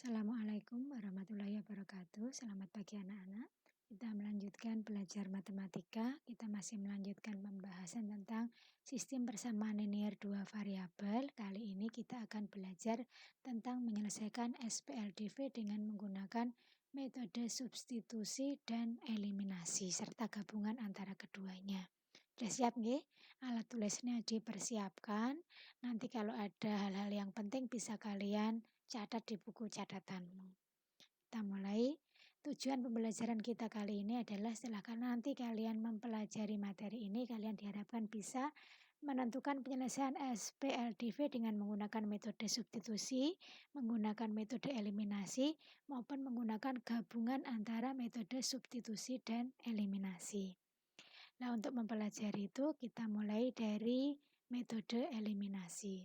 Assalamualaikum warahmatullahi wabarakatuh. Selamat pagi anak-anak. Kita melanjutkan belajar matematika. Kita masih melanjutkan pembahasan tentang sistem persamaan linear dua variabel. Kali ini kita akan belajar tentang menyelesaikan SPLDV dengan menggunakan metode substitusi dan eliminasi serta gabungan antara keduanya. Sudah siap nggih? Alat tulisnya dipersiapkan. Nanti kalau ada hal-hal yang penting bisa kalian catat di buku catatanmu. Kita mulai. Tujuan pembelajaran kita kali ini adalah setelah nanti kalian mempelajari materi ini, kalian diharapkan bisa menentukan penyelesaian SPLDV dengan menggunakan metode substitusi, menggunakan metode eliminasi, maupun menggunakan gabungan antara metode substitusi dan eliminasi. Nah, untuk mempelajari itu kita mulai dari metode eliminasi.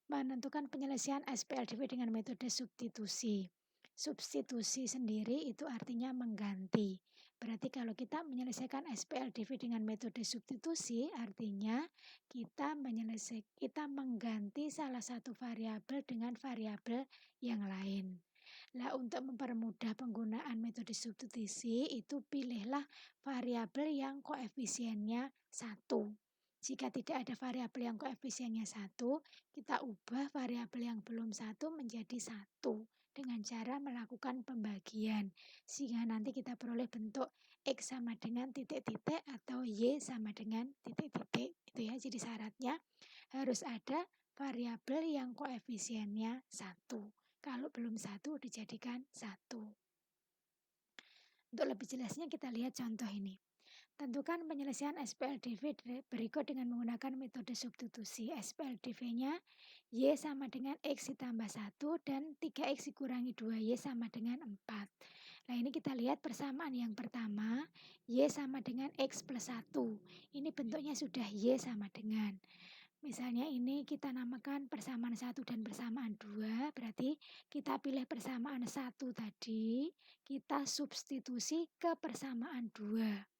Menentukan penyelesaian SPLDV dengan metode substitusi. Substitusi sendiri itu artinya mengganti. Berarti kalau kita menyelesaikan SPLDV dengan metode substitusi, artinya kita mengganti salah satu variabel dengan variabel yang lain. Nah, untuk mempermudah penggunaan metode substitusi, itu pilihlah variabel yang koefisiennya 1. Jika tidak ada variabel yang koefisiennya 1, kita ubah variabel yang belum 1 menjadi 1 dengan cara melakukan pembagian. Sehingga nanti kita peroleh bentuk X sama dengan titik-titik atau Y sama dengan titik-titik. Itu ya, jadi syaratnya harus ada variabel yang koefisiennya 1. Kalau belum 1, dijadikan 1. Untuk lebih jelasnya kita lihat contoh ini. Tentukan penyelesaian SPLDV berikut dengan menggunakan metode substitusi. SPLDV-nya Y sama dengan X ditambah 1 dan 3X dikurangi 2Y sama dengan 4. Nah, ini kita lihat persamaan yang pertama, Y sama dengan X plus 1. Ini bentuknya sudah Y sama dengan. Misalnya ini kita namakan persamaan 1 dan persamaan 2, berarti kita pilih persamaan 1 tadi, kita substitusi ke persamaan 2.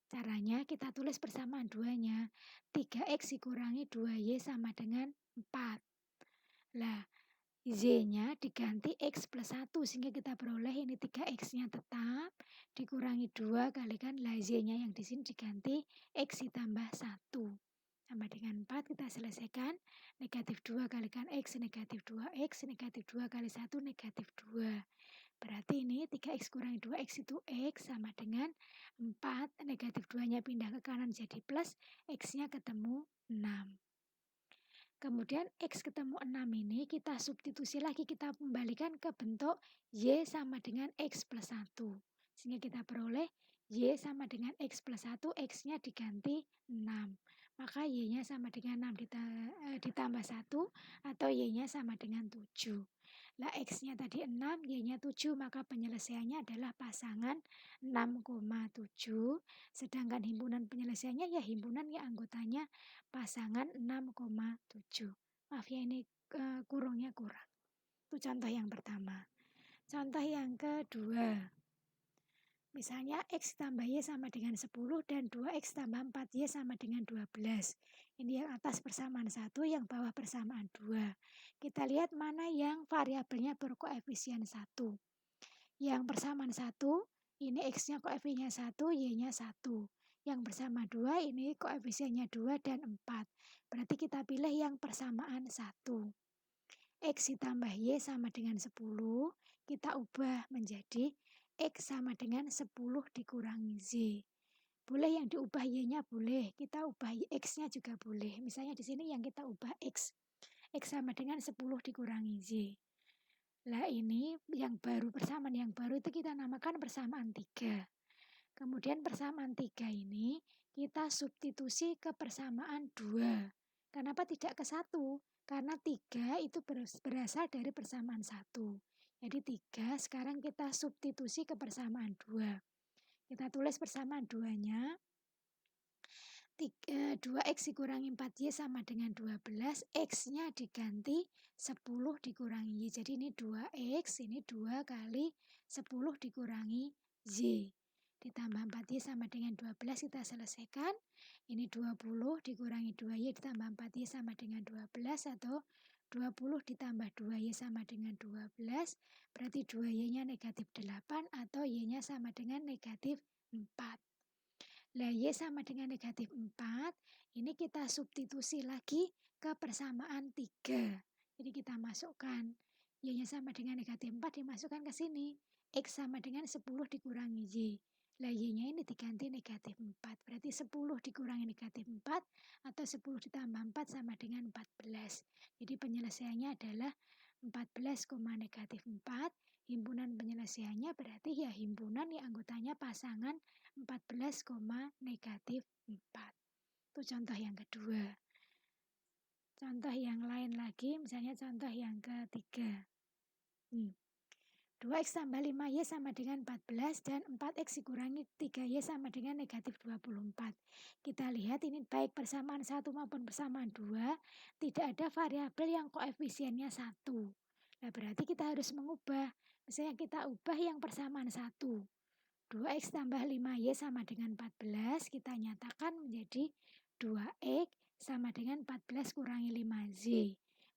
Caranya kita tulis persamaan 2-nya, 3X dikurangi 2Y sama dengan 4. Lah, Z-nya diganti X plus 1, sehingga kita peroleh ini 3X-nya tetap, dikurangi 2 kalikan, lah Z-nya yang di sini diganti X ditambah 1. Sama dengan 4, kita selesaikan. Negatif 2 kalikan X, negatif 2X, negatif 2 kali 1, negatif 2. Berarti ini 3X kurangi 2X itu X sama dengan 4. Negatif 2-nya pindah ke kanan jadi plus, X-nya ketemu 6. Kemudian X ketemu 6 ini kita substitusi lagi, kita kembalikan ke bentuk Y sama dengan X plus 1. Sehingga kita peroleh Y sama dengan X plus 1, X-nya diganti 6. Maka Y-nya sama dengan 6 ditambah 1 atau Y-nya sama dengan 7. Lah X-nya tadi 6, Y-nya 7, maka penyelesaiannya adalah pasangan 6,7. Sedangkan himpunan penyelesaiannya ya himpunan ya anggotanya pasangan 6,7. Maaf ya ini kurungnya kurang. Itu contoh yang pertama. Contoh yang kedua. Misalnya X tambah Y sama dengan 10 dan 2X tambah 4Y sama dengan 12. Ini yang atas persamaan 1, yang bawah persamaan 2. Kita lihat mana yang variabelnya berkoefisien 1. Yang persamaan 1, ini X-nya koefisiennya 1, Y-nya 1. Yang bersama 2, ini koefisiennya 2 dan 4. Berarti kita pilih yang persamaan 1. X ditambah Y sama dengan 10, kita ubah menjadi X sama dengan 10 dikurangi Z. Boleh yang diubah Y-nya boleh, kita ubah X-nya juga boleh. Misalnya di sini yang kita ubah X. X sama dengan 10 dikurangi Z. Lah ini yang baru, persamaan yang baru itu kita namakan persamaan 3. Kemudian persamaan 3 ini kita substitusi ke persamaan 2. Kenapa tidak ke 1? Karena 3 itu berasal dari persamaan 1. Jadi 3 sekarang kita substitusi ke persamaan 2. Kita tulis persamaan 2-nya. 2X dikurangi 4Y sama dengan 12. X-nya diganti 10 dikurangi Y. Jadi ini 2X, ini 2 kali 10 dikurangi Z. Ditambah 4Y sama dengan 12, kita selesaikan. Ini 20 dikurangi 2Y ditambah 4Y sama dengan 12 atau 20 ditambah 2Y sama dengan 12, berarti 2Y-nya negatif 8 atau Y-nya sama dengan negatif 4. Lah Y sama dengan negatif 4, ini kita substitusi lagi ke persamaan 3. Jadi kita masukkan Y-nya sama dengan negatif 4 dimasukkan ke sini. X sama dengan 10 dikurangi Y. Lah Y-nya ini diganti negatif 4. Berarti 10 dikurangi negatif 4 atau 10 ditambah 4 sama dengan 14. Jadi penyelesaiannya adalah 14, negatif 4. Himpunan penyelesaiannya berarti ya himpunan yang anggotanya pasangan 14, negatif 4. Itu contoh yang kedua. Contoh yang lain lagi, misalnya contoh yang ketiga. 2X tambah 5Y sama dengan 14 dan 4X dikurangi 3Y sama dengan negatif 24. Kita lihat ini baik persamaan 1 maupun persamaan 2, tidak ada variabel yang koefisiennya 1. Nah, berarti kita harus mengubah. Misalnya kita ubah yang persamaan 1. 2X tambah 5Y sama dengan 14, kita nyatakan menjadi 2X sama dengan 14 kurangi 5Z.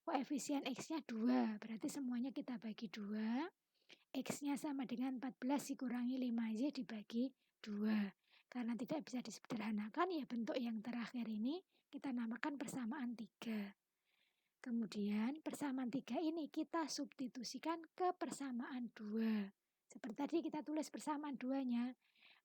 Koefisien X-nya 2, berarti semuanya kita bagi 2. X-nya sama dengan 14 dikurangi 5Y dibagi 2. Karena tidak bisa disederhanakan, ya bentuk yang terakhir ini kita namakan persamaan 3. Kemudian persamaan 3 ini kita substitusikan ke persamaan 2. Seperti tadi kita tulis persamaan 2-nya.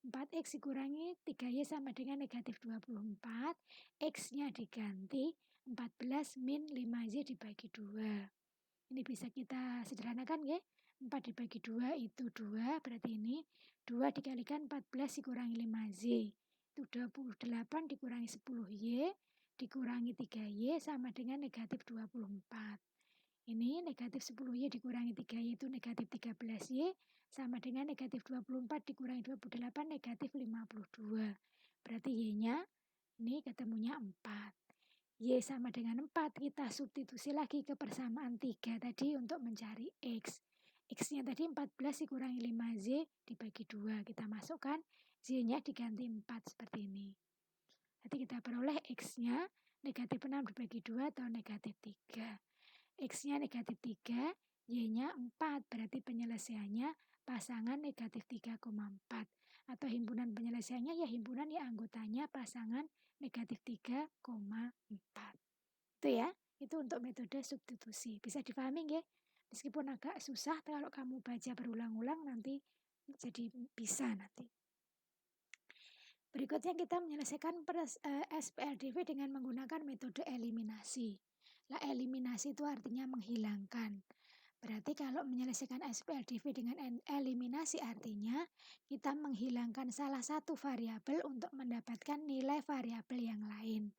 4X dikurangi 3Y sama dengan negatif 24. X-nya diganti 14 min 5Y dibagi 2. Ini bisa kita sederhanakan ya. 4 dibagi 2 itu 2, berarti ini 2 dikalikan 14 dikurangi 5Z. Itu 28 dikurangi 10Y, dikurangi 3Y sama dengan negatif 24. Ini negatif 10Y dikurangi 3Y itu negatif 13Y, sama dengan negatif 24 dikurangi 28, negatif 52. Berarti Y-nya ini ketemunya 4. Y sama dengan 4, kita substitusi lagi ke persamaan 3 tadi untuk mencari X. X-nya tadi 14 dikurangi 5Z dibagi 2. Kita masukkan, Z-nya diganti 4 seperti ini. Nanti kita peroleh X-nya negatif 6 dibagi 2 atau negatif 3. X-nya negatif 3, Y-nya 4. Berarti penyelesaiannya pasangan negatif 3,4. Atau himpunan penyelesaiannya ya himpunan yang anggotanya pasangan negatif 3,4. Itu ya, itu untuk metode substitusi. Bisa dipahami nggih? Meskipun agak susah, kalau kamu baca berulang-ulang nanti jadi bisa nanti. Berikutnya kita menyelesaikan SPLDV dengan menggunakan metode eliminasi. Nah, eliminasi itu artinya menghilangkan. Berarti kalau menyelesaikan SPLDV dengan eliminasi artinya kita menghilangkan salah satu variabel untuk mendapatkan nilai variabel yang lain.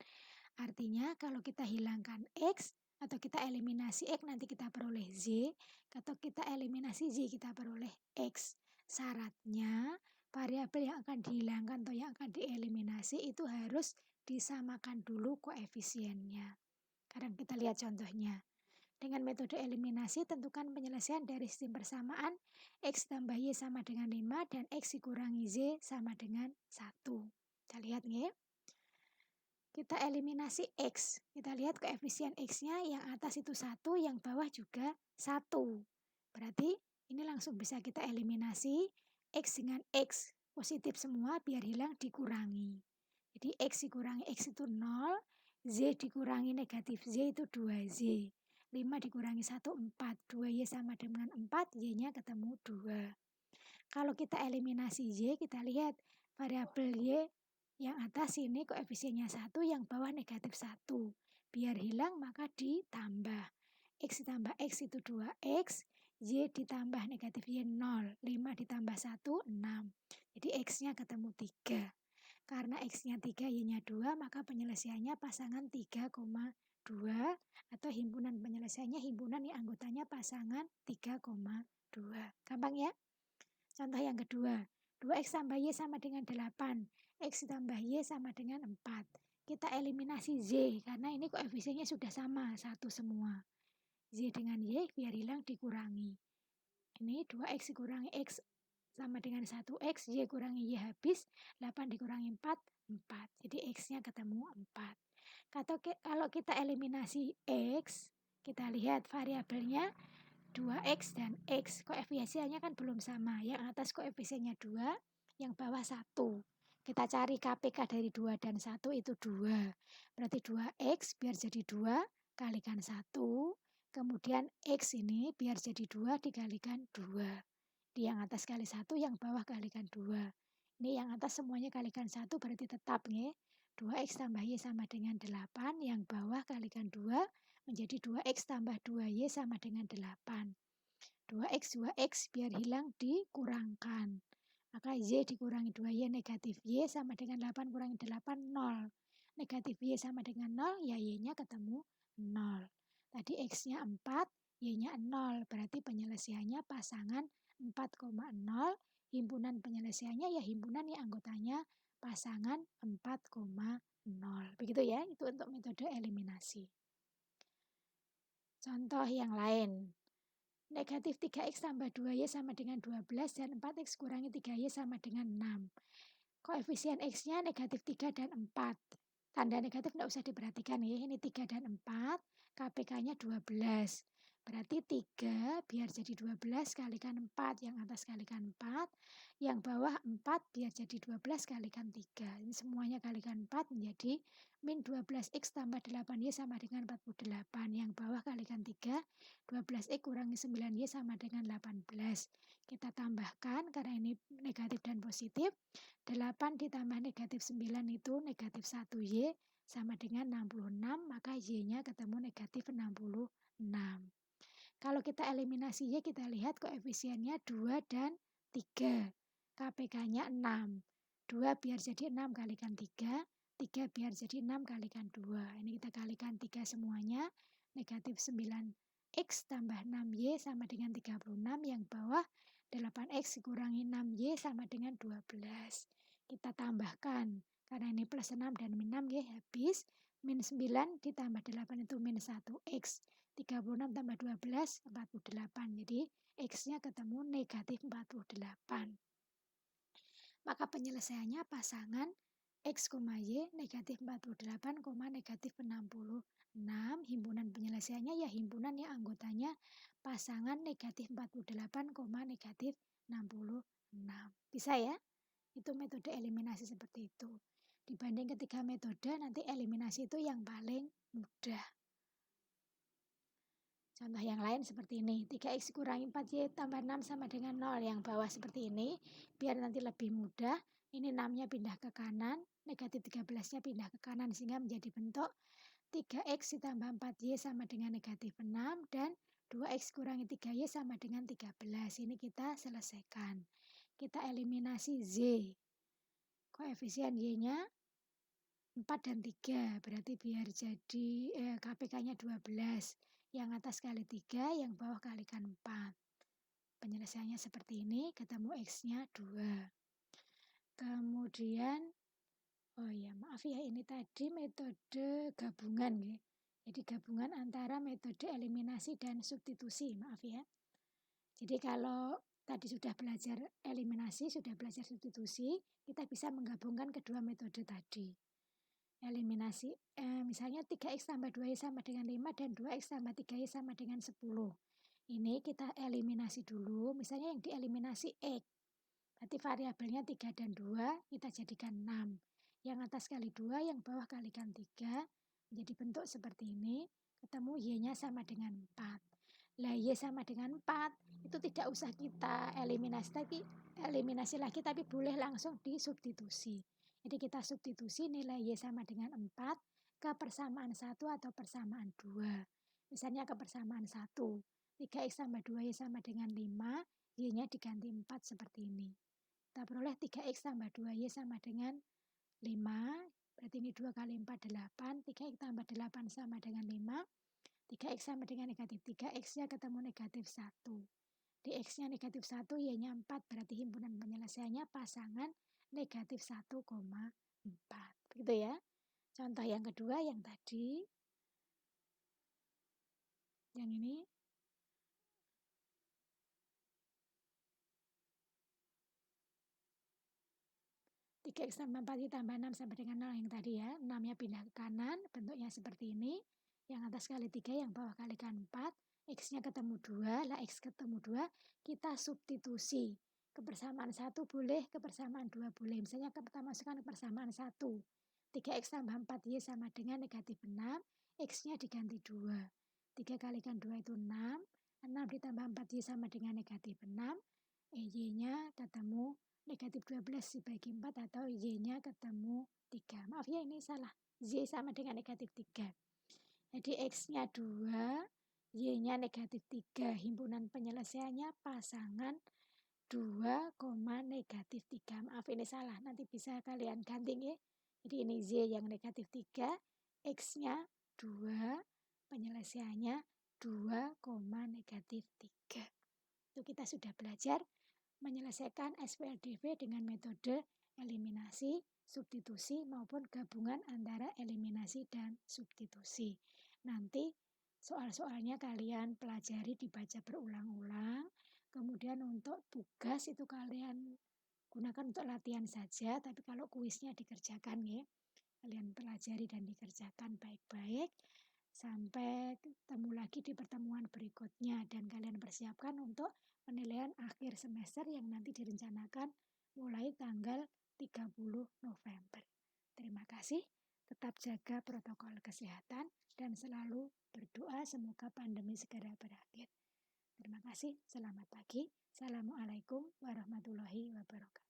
Artinya kalau kita hilangkan X atau kita eliminasi X nanti kita peroleh Z, atau kita eliminasi Z kita peroleh X. Syaratnya variabel yang akan dihilangkan atau yang akan dieliminasi itu harus disamakan dulu koefisiennya. Sekarang kita lihat contohnya. Dengan metode eliminasi, tentukan penyelesaian dari sistem persamaan X tambah Y sama dengan 5 dan X dikurangi Z sama dengan 1. Kita lihat ya. Kita eliminasi X. Kita lihat koefisien X-nya yang atas itu 1, yang bawah juga 1. Berarti ini langsung bisa kita eliminasi. X dengan X positif semua biar hilang dikurangi. Jadi X dikurangi X itu 0, Z dikurangi negatif Z itu 2Z. 5 dikurangi 1, 4. 2Y sama dengan 4, Y-nya ketemu 2. Kalau kita eliminasi Y, kita lihat variabel Y yang atas ini koefisiennya 1, yang bawah negatif 1. Biar hilang maka ditambah. X ditambah X itu 2X, Y ditambah negatif Y 0. 5 ditambah 1, 6. Jadi X-nya ketemu 3. Karena X-nya 3, Y-nya 2, maka penyelesaiannya pasangan 3,2 atau himpunan penyelesaiannya himpunan yang anggotanya pasangan 3,2. Gampang ya? Contoh yang kedua. 2X tambah Y sama dengan 8. X tambah Y sama dengan 4. Kita eliminasi Z karena ini koefisiennya sudah sama, 1 semua. Z dengan Y biar hilang dikurangi. Ini 2X dikurangi X sama dengan 1X, Y kurangi Y habis, 8 dikurangi 4, 4. Jadi X-nya ketemu 4. Kalau kita eliminasi X, Kita lihat variabelnya 2X dan X. Koefisiennya kan belum sama. Yang atas koefisiennya 2, yang bawah 1. Kita cari KPK dari 2 dan 1 itu 2. Berarti 2X biar jadi 2 kalikan 1. Kemudian X ini biar jadi 2 dikalikan 2. Di yang atas kali 1, yang bawah kalikan 2. Ini yang atas semuanya kalikan 1 berarti tetap nih. 2X tambah Y sama dengan 8. Yang bawah kalikan 2 menjadi 2X tambah 2Y sama dengan 8. 2X, 2X biar hilang dikurangkan. Maka Y dikurangi 2Y negatif Y sama dengan 8 kurangi 8, 0. Negatif Y sama dengan 0, ya Y-nya ketemu 0. Tadi X-nya 4, Y-nya 0. Berarti penyelesaiannya pasangan 4,0. Himpunan penyelesaiannya ya himpunan yang anggotanya pasangan 4,0. Begitu ya, itu untuk metode eliminasi. Contoh yang lain. Negatif 3X tambah 2Y sama dengan 12 dan 4X kurangi 3Y sama dengan 6. Koefisien X-nya negatif 3 dan 4. Tanda negatif tidak usah diperhatikan ya. Ini 3 dan 4. KPK-nya 12. Berarti 3 biar jadi 12 kalikan 4. Yang atas kalikan 4. Yang bawah 4 biar jadi 12 kalikan 3. Ini semuanya kalikan 4 menjadi min 12X tambah 8Y sama dengan 48. Yang bawah kalikan 3. 12X kurangi 9Y sama dengan 18. Kita tambahkan karena ini negatif dan positif. 8 ditambah negatif 9 itu negatif 1Y sama dengan 66, maka Y-nya ketemu negatif 66. Kalau kita eliminasi Y, kita lihat koefisiennya 2 dan 3. KPK-nya 6. 2 biar jadi 6 kalikan 3. 3 biar jadi 6 kalikan 2. Ini kita kalikan 3 semuanya. Negatif 9X tambah 6Y sama dengan 36. Yang bawah 8X kurangi 6Y sama dengan 12. Kita tambahkan. Karena ini plus 6 dan min 6 ya habis. Min 9 ditambah 8 itu min 1X. 36 tambah 12, 48. Jadi, X-nya ketemu negatif 48. Maka penyelesaiannya pasangan X, Y negatif 48, negatif 66. Himpunan penyelesaiannya ya himpunan yang anggotanya pasangan negatif 48, negatif 66. Bisa ya? Itu metode eliminasi seperti itu. Dibanding ketiga metode, nanti eliminasi itu yang paling mudah. Contoh yang lain seperti ini, 3X kurangi 4Y tambah 6 sama dengan 0. Yang bawah seperti ini, biar nanti lebih mudah. Ini 6-nya pindah ke kanan, negatif 13-nya pindah ke kanan, sehingga menjadi bentuk 3X ditambah 4Y sama dengan negatif 6, dan 2X kurangi 3Y sama dengan 13. Ini kita selesaikan. Kita eliminasi Z. Koefisien Y-nya 4 dan 3, berarti biar jadi KPK-nya 12. Yang atas kali 3, yang bawah kalikan 4. Penyelesaiannya seperti ini, ketemu X-nya 2. Kemudian, oh ya maaf ya, ini tadi metode gabungan ya. Jadi gabungan antara metode eliminasi dan substitusi, maaf ya. Jadi kalau tadi sudah belajar eliminasi, sudah belajar substitusi, kita bisa menggabungkan kedua metode tadi. Eliminasi, misalnya 3X tambah 2Y sama dengan 5 dan 2X tambah 3Y sama dengan 10. Ini kita eliminasi dulu, misalnya yang dieliminasi X. Berarti variabelnya 3 dan 2, kita jadikan 6. Yang atas kali 2, yang bawah kalikan 3, menjadi bentuk seperti ini, ketemu Y-nya sama dengan 4. Lah Y sama dengan 4, itu tidak usah kita eliminasi lagi, tapi boleh langsung disubstitusi. Jadi kita substitusi nilai Y sama dengan 4 ke persamaan 1 atau persamaan 2. Misalnya ke persamaan 1. 3X tambah 2Y sama dengan 5, Y-nya diganti 4 seperti ini. Kita peroleh 3X tambah 2Y sama dengan 5. Berarti ini 2 kali 4, 8. 3X tambah 8 sama dengan 5. 3X sama dengan negatif 3. X-nya ketemu negatif 1. Di X-nya negatif 1, Y-nya 4. Berarti himpunan penyelesaiannya pasangan negatif 1,4. Begitu ya. Contoh yang kedua yang tadi. Yang ini. Tiga X tambah 4 ditambah 6 sampai dengan 0 yang tadi ya. 6-nya pindah ke kanan. Bentuknya seperti ini. Yang atas kali 3, yang bawah kalikan 4, X-nya ketemu 2, lah X ketemu 2, kita substitusi. Kebersamaan 1 boleh, kebersamaan 2 boleh. Misalnya kita masukkan kebersamaan 1. 3X tambah 4Y sama dengan negatif 6, X-nya diganti 2. 3 kalikan 2 itu 6, 6 ditambah 4Y sama dengan negatif 6, Y-nya ketemu negatif 12 dibagi 4 atau Y-nya ketemu 3. Maaf ya, ini salah. Y sama dengan negatif 3. Jadi X-nya 2, Y-nya negatif 3. Himpunan penyelesaiannya pasangan 2, negatif 3. Maaf ini salah, nanti bisa kalian ganti ya. Jadi ini Y yang negatif 3, X-nya 2, penyelesaiannya 2, negatif 3. Itu kita sudah belajar menyelesaikan SPLDV dengan metode eliminasi, substitusi, maupun gabungan antara eliminasi dan substitusi. Nanti soal-soalnya kalian pelajari, dibaca berulang-ulang. Kemudian untuk tugas itu kalian gunakan untuk latihan saja, tapi kalau kuisnya dikerjakan ya. Kalian pelajari dan dikerjakan baik-baik. Sampai ketemu lagi di pertemuan berikutnya dan kalian persiapkan untuk penilaian akhir semester yang nanti direncanakan mulai tanggal 30 November. Terima kasih, tetap jaga protokol kesehatan dan selalu berdoa semoga pandemi segera berakhir. Terima kasih, selamat pagi. Assalamualaikum warahmatullahi wabarakatuh.